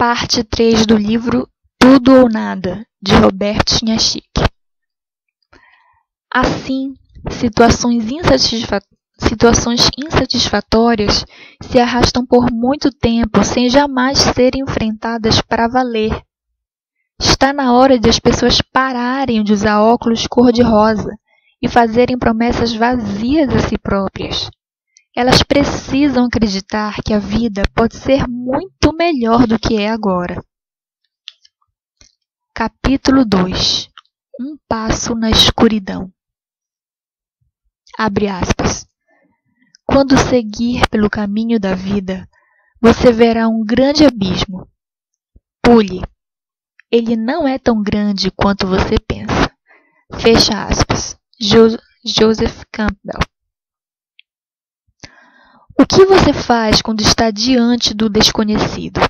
Parte 3 do livro Tudo ou Nada, de Robert Chiniachik. Assim, situações insatisfatórias se arrastam por muito tempo sem jamais serem enfrentadas para valer. Está na hora de as pessoas pararem de usar óculos cor-de-rosa e fazerem promessas vazias a si próprias. Elas precisam acreditar que a vida pode ser muito melhor do que é agora. Capítulo 2. Um passo na escuridão. Abre aspas. Quando seguir pelo caminho da vida, você verá um grande abismo. Pule. Ele não é tão grande quanto você pensa. Fecha aspas. Joseph Campbell. O que você faz quando está diante do desconhecido?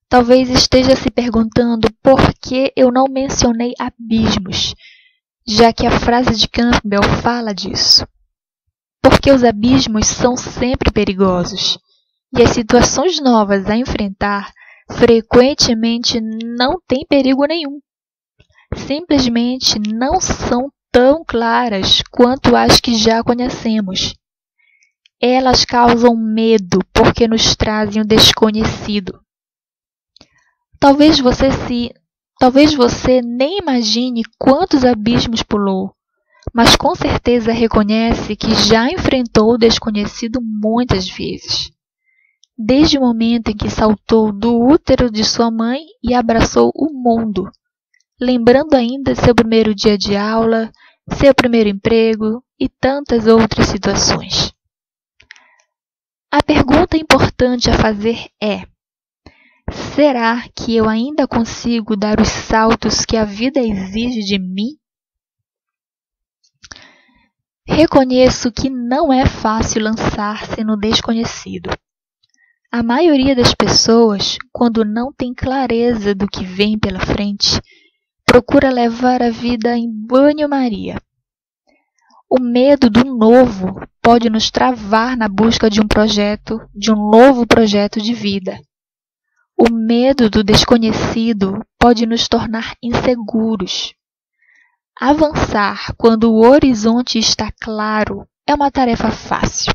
Talvez esteja se perguntando por que eu não mencionei abismos, já que a frase de Campbell fala disso. Porque os abismos são sempre perigosos, e as situações novas a enfrentar frequentemente não têm perigo nenhum. Simplesmente não são tão claras quanto as que já conhecemos. Elas causam medo porque nos trazem o desconhecido. Talvez você nem imagine quantos abismos pulou, mas com certeza reconhece que já enfrentou o desconhecido muitas vezes. Desde o momento em que saltou do útero de sua mãe e abraçou o mundo, lembrando ainda seu primeiro dia de aula, seu primeiro emprego e tantas outras situações. A pergunta importante a fazer é: será que eu ainda consigo dar os saltos que a vida exige de mim? Reconheço que não é fácil lançar-se no desconhecido. A maioria das pessoas, quando não tem clareza do que vem pela frente, procura levar a vida em banho-maria. O medo do novo pode nos travar na busca de um novo projeto de vida. O medo do desconhecido pode nos tornar inseguros. Avançar quando o horizonte está claro é uma tarefa fácil.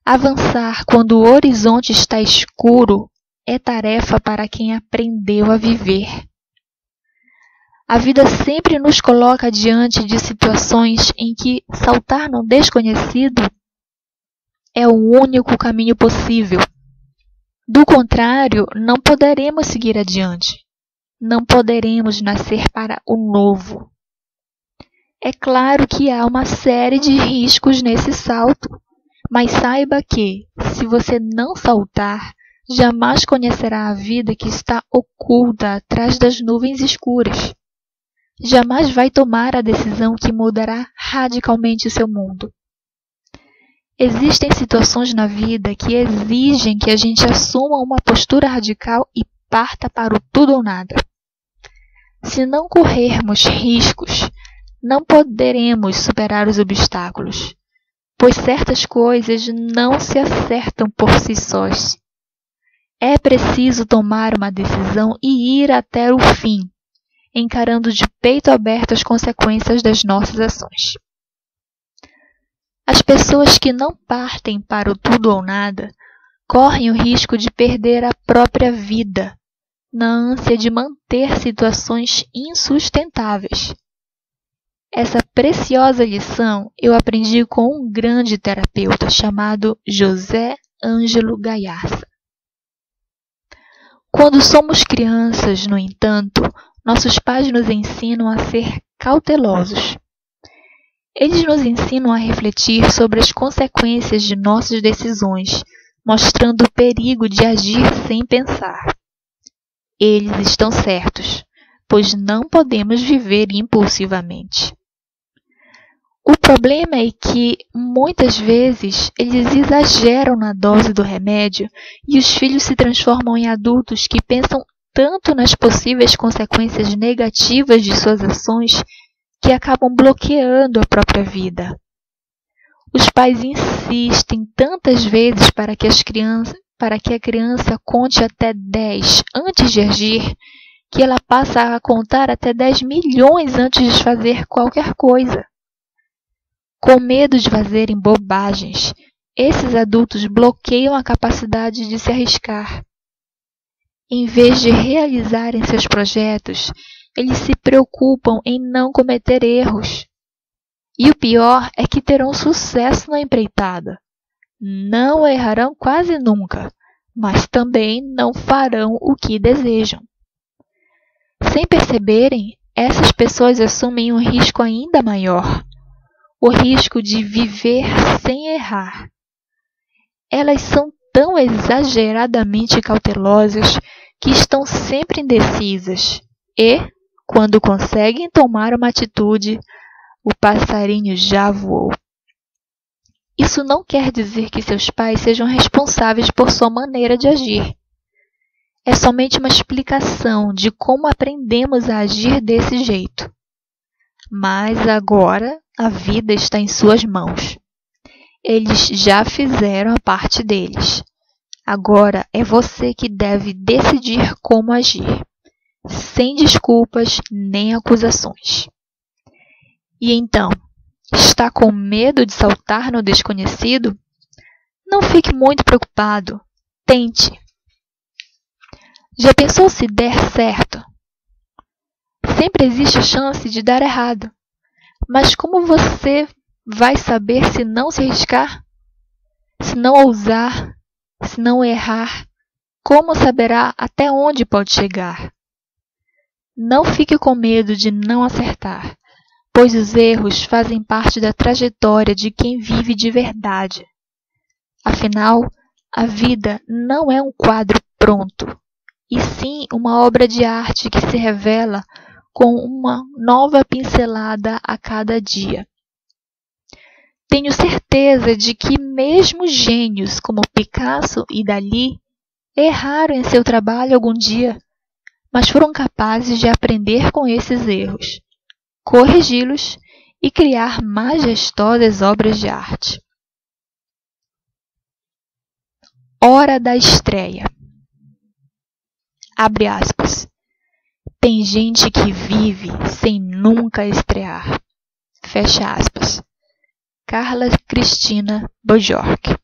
Avançar quando o horizonte está escuro é tarefa para quem aprendeu a viver. A vida sempre nos coloca diante de situações em que saltar no desconhecido é o único caminho possível. Do contrário, não poderemos seguir adiante. Não poderemos nascer para o novo. É claro que há uma série de riscos nesse salto, mas saiba que, se você não saltar, jamais conhecerá a vida que está oculta atrás das nuvens escuras. Jamais vai tomar a decisão que mudará radicalmente o seu mundo. Existem situações na vida que exigem que a gente assuma uma postura radical e parta para o tudo ou nada. Se não corrermos riscos, não poderemos superar os obstáculos, pois certas coisas não se acertam por si sós. É preciso tomar uma decisão e ir até o fim, encarando de peito aberto as consequências das nossas ações. As pessoas que não partem para o tudo ou nada correm o risco de perder a própria vida, na ânsia de manter situações insustentáveis. Essa preciosa lição eu aprendi com um grande terapeuta chamado José Ângelo Gaiarsa. Quando somos crianças, no entanto, nossos pais nos ensinam a ser cautelosos. Eles nos ensinam a refletir sobre as consequências de nossas decisões, mostrando o perigo de agir sem pensar. Eles estão certos, pois não podemos viver impulsivamente. O problema é que, muitas vezes, eles exageram na dose do remédio e os filhos se transformam em adultos que pensam tanto nas possíveis consequências negativas de suas ações que acabam bloqueando a própria vida. Os pais insistem tantas vezes para que as crianças para que a criança conte até 10 antes de agir, que ela passa a contar até 10 milhões antes de fazer qualquer coisa. Com medo de fazerem bobagens, esses adultos bloqueiam a capacidade de se arriscar. Em vez de realizarem seus projetos, eles se preocupam em não cometer erros. E o pior é que terão sucesso na empreitada. Não errarão quase nunca, mas também não farão o que desejam. Sem perceberem, essas pessoas assumem um risco ainda maior, o risco de viver sem errar. Elas são tão exageradamente cautelosas que estão sempre indecisas e, quando conseguem tomar uma atitude, o passarinho já voou. Isso não quer dizer que seus pais sejam responsáveis por sua maneira de agir. É somente uma explicação de como aprendemos a agir desse jeito. Mas agora a vida está em suas mãos. Eles já fizeram a parte deles. Agora é você que deve decidir como agir, sem desculpas nem acusações. E então, está com medo de saltar no desconhecido? Não fique muito preocupado. Tente. Já pensou se der certo? Sempre existe a chance de dar errado. Mas como você vai saber se não se arriscar? Se não ousar? Se não errar? Como saberá até onde pode chegar? Não fique com medo de não acertar, pois os erros fazem parte da trajetória de quem vive de verdade. Afinal, a vida não é um quadro pronto, e sim uma obra de arte que se revela com uma nova pincelada a cada dia. Tenho certeza de que mesmo gênios como Picasso e Dalí erraram em seu trabalho algum dia, mas foram capazes de aprender com esses erros, corrigi-los e criar majestosas obras de arte. Hora da estreia. Abre aspas. Tem gente que vive sem nunca estrear. Fecha aspas. Carla Cristina Bojork.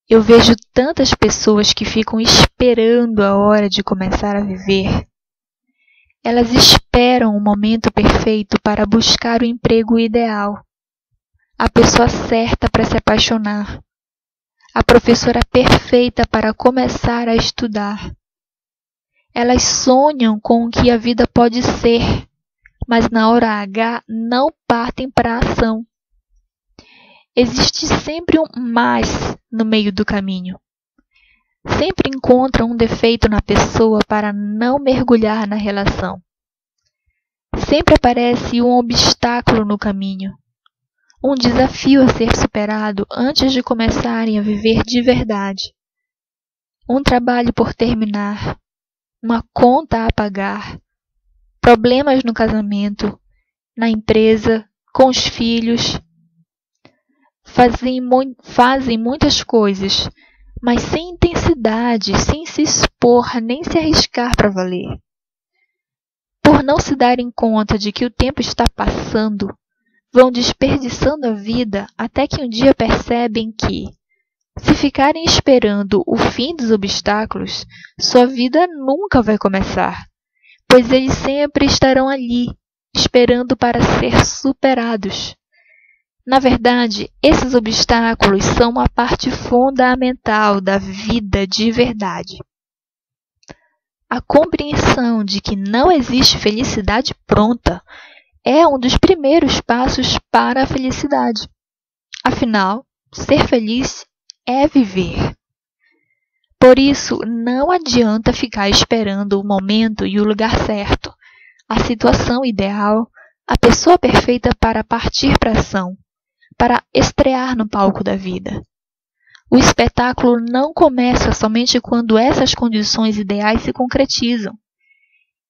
Eu vejo tantas pessoas que ficam esperando a hora de começar a viver. Elas esperam o momento perfeito para buscar o emprego ideal, a pessoa certa para se apaixonar, a professora perfeita para começar a estudar. Elas sonham com o que a vida pode ser, mas na hora H não partem para a ação. Existe sempre um mas no meio do caminho. Sempre encontram um defeito na pessoa para não mergulhar na relação. Sempre aparece um obstáculo no caminho, um desafio a ser superado antes de começarem a viver de verdade. Um trabalho por terminar, uma conta a pagar, problemas no casamento, na empresa, com os filhos. Fazem muitas coisas, mas sem intensidade, sem se expor, nem se arriscar para valer. Por não se darem conta de que o tempo está passando, vão desperdiçando a vida até que um dia percebem que, se ficarem esperando o fim dos obstáculos, sua vida nunca vai começar, pois eles sempre estarão ali, esperando para ser superados. Na verdade, esses obstáculos são uma parte fundamental da vida de verdade. A compreensão de que não existe felicidade pronta é um dos primeiros passos para a felicidade. Afinal, ser feliz é viver. Por isso, não adianta ficar esperando o momento e o lugar certo, a situação ideal, a pessoa perfeita para partir para a ação, para estrear no palco da vida. O espetáculo não começa somente quando essas condições ideais se concretizam.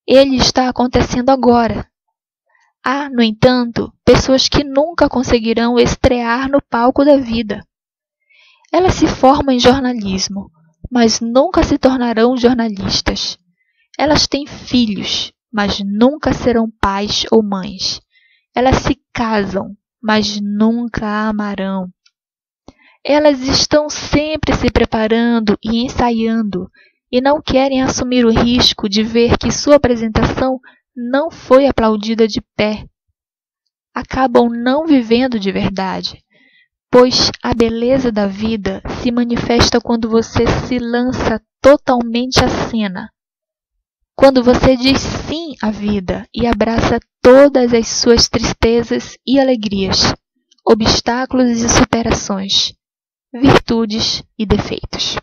Ele está acontecendo agora. Há, no entanto, pessoas que nunca conseguirão estrear no palco da vida. Elas se formam em jornalismo, mas nunca se tornarão jornalistas. Elas têm filhos, mas nunca serão pais ou mães. Elas se casam, mas nunca amarão. Elas estão sempre se preparando e ensaiando e não querem assumir o risco de ver que sua apresentação não foi aplaudida de pé. Acabam não vivendo de verdade, pois a beleza da vida se manifesta quando você se lança totalmente à cena. Quando você diz sim à vida e abraça todas as suas tristezas e alegrias, obstáculos e superações, virtudes e defeitos.